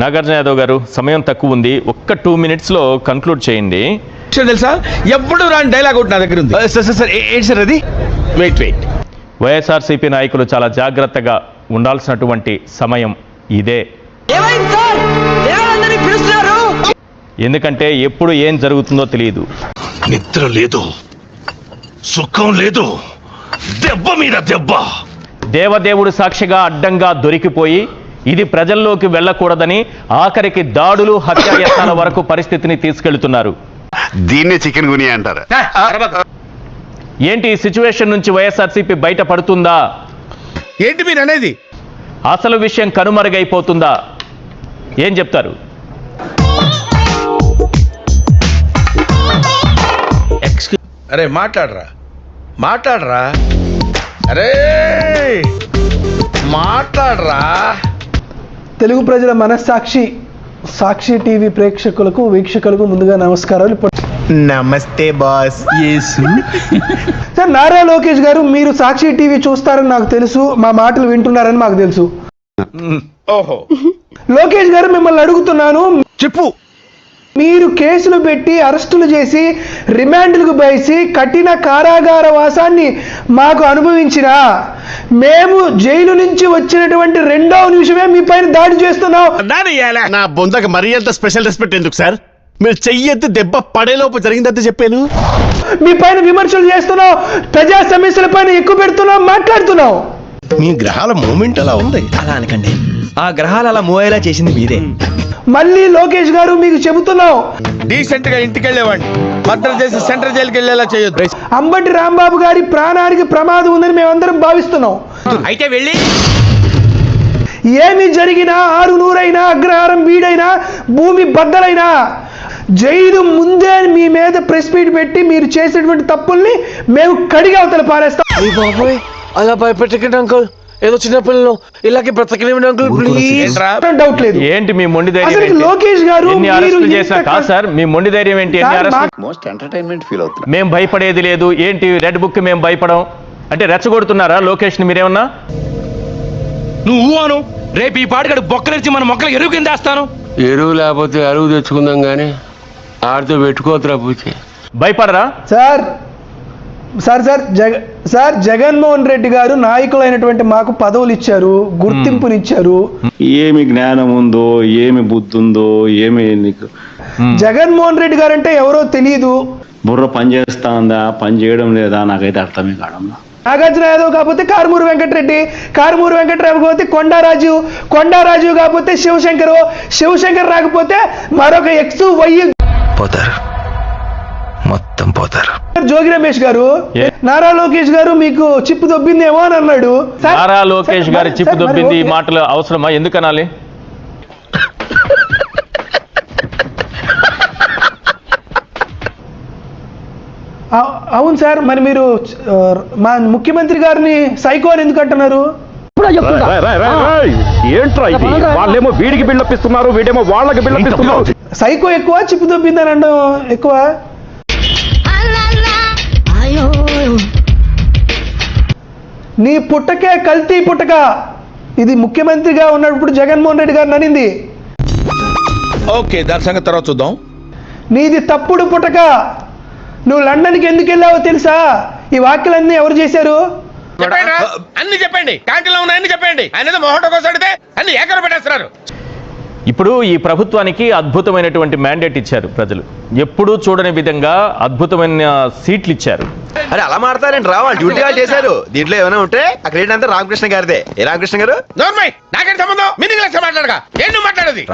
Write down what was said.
నాగార్జున యాదవ్ గారు సమయం తక్కువ ఉంది, ఒక్క 2 minutesలో కన్క్లూడ్ చేయండి. తెలుసా ఎప్పుడు రాని డైలాగ్ ఒకటి నా దగ్గర ఉంది. సార్ ఏంటి సార్ అది? వెయిట్ వైఎస్ఆర్సీపీ నాయకులు చాలా జాగ్రత్తగా ఉండాల్సినటువంటి సమయం ఇదే. ఎందుకంటే ఎప్పుడు ఏం జరుగుతుందో తెలియదు. నిద్ర లేదు, సుఖం లేదు, దెబ్బ మీద దెబ్బ. దేవదేవుడు సాక్షిగా అడ్డంగా దొరికిపోయి ఇది ప్రజల్లోకి వెళ్ళకూడదని ఆఖరికి దాడులు, హత్యాయత్నాల వరకు పరిస్థితిని తీసుకెళ్తున్నారు. దీన్నే చికెన్ గునియా అంటారు. ఏంటి ఈ సిచ్యువేషన్ నుంచి వైఎస్ఆర్సీపీ బయటపడుతుందా? ఏంటి మీరు అనేది? అసలు విషయం కనుమరుగైపోతుందా? ఏం చెప్తారు? అరే మాట్లాడరా అరే మాట్లాడరా. తెలుగు ప్రజల మనస్సాక్షి సాక్షి టీవీ ప్రేక్షకులకు, వీక్షకులకు ముందుగా నమస్కారాలు. నమస్తే బాస్. సార్, నారా లోకేష్ గారు, మీరు సాక్షి టీవీ చూస్తారని నాకు తెలుసు, మా మాటలు వింటున్నారని మాకు తెలుసు. ఓహో, లోకేష్ గారు, మిమ్మల్ని అడుగుతున్నాను, చెప్పు. మీరు కేసులు పెట్టి అరెస్టులు చేసి రిమాండ్లకు వేసి కఠిన కారాగార వాసాన్ని మాకు అనుభవించినా మేము జైలు నుంచి వచ్చినటువంటి 2వ నిమిషమే మీ పైన దాడి చేస్తున్నాం. నా బొందకు మరీ అంత స్పెషల్ రెస్పెక్ట్ ఎందుకు సార్? మీరు చెయ్యెత్తి దెబ్బ పడేలోపు జరిగిందంటే చెప్పాను. మీ పైన విమర్శలు చేస్తున్నాం, ప్రజా సమస్యల పైన ఎక్కువ పెడుతున్నాం, మాట్లాడుతున్నాం. మీ గ్రహాల మూమెంట్ అలా ఉంది. అలా అనకండి, ఆ గ్రహాలు అలా మూవ్ అయ్యేలా చేసింది మీరే. మళ్ళీ లోకేష్ గారు మీకు చెబుతున్నాం, డీసెంట్ గా ఇంటికి వెళ్ళేవాడిని మర్డర్ చేసి సెంట్రల్ జైలుకి వెళ్ళేలా చేయొద్దు. అంబటి రాంబాబు గారి ప్రాణానికి ప్రమాదం ఉందని మేమందరం భావిస్తున్నాం. అయితే వెళ్ళి ఏమి జరిగినా, 600 అగ్రహారం వీడైనా, భూమి బద్దలైనా జైలు ముందే మీ మీద ప్రెస్ మీట్ పెట్టి మీరు చేసేటువంటి తప్పుల్ని మేము కడిగి అవతల పారేస్తాం. బాబోయ్, అలా భయపెట్టకండి అంకుల్. ఏదో చిన్న పిల్లలు ఇలాగే బ్రతకలేమండి అంకుల్, ప్లీజ్. డౌట్ లేదు. ఏంటి మీ మొండి ధైర్యం? అసలు లోకేష్ గారు ఎన్ని అరెస్టులు చేసినా కాదు సార్, మీ మొండి ధైర్యం ఏంటి? ఎన్ని అరెస్టులు? మోస్ట్ ఎంటర్టైన్మెంట్ ఫీల్ అవుతుంది. మేము భయపడేది లేదు. ఏంటి రెడ్ బుక్ మేము భయపడం అంటే రెచ్చగొడుతున్నారా లోకేష్ని మీరేమన్నా? నువ్వు అను, రేపు ఈ పాటికాడు బొక్కలిచ్చి మన మొక్కలు ఎరువు కింద వేస్తాను. ఎరువు లేకపోతే అరువు తెచ్చుకుందాం గానీ ఆడితో పెట్టుకోతురా పూచి. భయపడరా? సార్ జగన్మోహన్ రెడ్డి గారు నాయకులైనటువంటి మాకు పదవులు ఇచ్చారు, గుర్తింపునిచ్చారు. ఏమి జ్ఞానం ఉందో, ఏమి బుద్ధి ఉందో, ఏమి నీకు జగన్మోహన్ రెడ్డి గారు అంటే ఎవరో తెలియదు. బుర్ర పని చేస్తా ఉందా, పని చేయడం లేదా, నాకైతే అర్థమే కావడం. నాగార్జున యాదవ్ కాకపోతే కారుమూరి వెంకటరెడ్డి, కారుమూరి వెంకటరావు కాకపోతే కొండారాజు కాకపోతే శివశంకర్ రాకపోతే మరొక ఎక్స్ వై పోతారు, మొత్తం పోతారు. జోగి రమేష్ గారు, నారా లోకేష్ గారు మీకు చిప్పు దొబ్బిందేమో అని అన్నాడు. నారా లోకేష్ గారి చిప్పు దొబ్బింది ఈ మాటలు అవసరమా? ఎందుకు అనాలి? అవును సార్, మరి మీరు మా ముఖ్యమంత్రి గారిని సైకో అని ఎందుకు అంటున్నారు? ఏంట్రా ఇది? వాళ్ళేమో వీడికి బిల్డప్ ఇస్తున్నారు, వీడేమో వాళ్ళకి బిల్డప్ ఇస్తున్నారు. సైకో ఎక్కువ, చిప్పు దొబ్బిందని అనడం ఎక్కువ. నీ పుట్టకే కల్తీ పుట్టక, ఇది ముఖ్యమంత్రిగా ఉన్నప్పుడు జగన్మోహన్ రెడ్డి గారు అనింది. ఓకే, దాని సంగతి తర్వాత చూద్దాం. నీది తప్పుడు పుట్టక, నువ్వు లండన్కి ఎందుకు వెళ్ళావో తెలుసా? ఈ వాక్యాలన్నీ ఎవరు చేశారు? అన్ని చెప్పండి, క్యాంటీన్లో ఉన్న అన్ని చెప్పండి. ఆయన మొహట కోసం అడిగితే అన్ని ఏకర పెట్టేస్తున్నారు. ఇప్పుడు ఈ ప్రభుత్వానికి అద్భుతమైనటువంటి మ్యాండేట్ ఇచ్చారు ప్రజలు. ఎప్పుడూ చూడని విధంగా అద్భుతమైన సీట్లు ఇచ్చారు. అరే అలా మాట్లాడారండి రా, వాళ్ళు డ్యూటీ వాళ్ళు చేశారు. దీంట్లో ఏమైనా ఉంటే ఆ క్రెడిట్ అంతా రామకృష్ణ గారిదే. ఏ రామకృష్ణ గారు? నాకేం సంబంధం? మీనింగ్ లెక్క మాట్లాడగా ఏం నువ్వు మాట్లాడేది?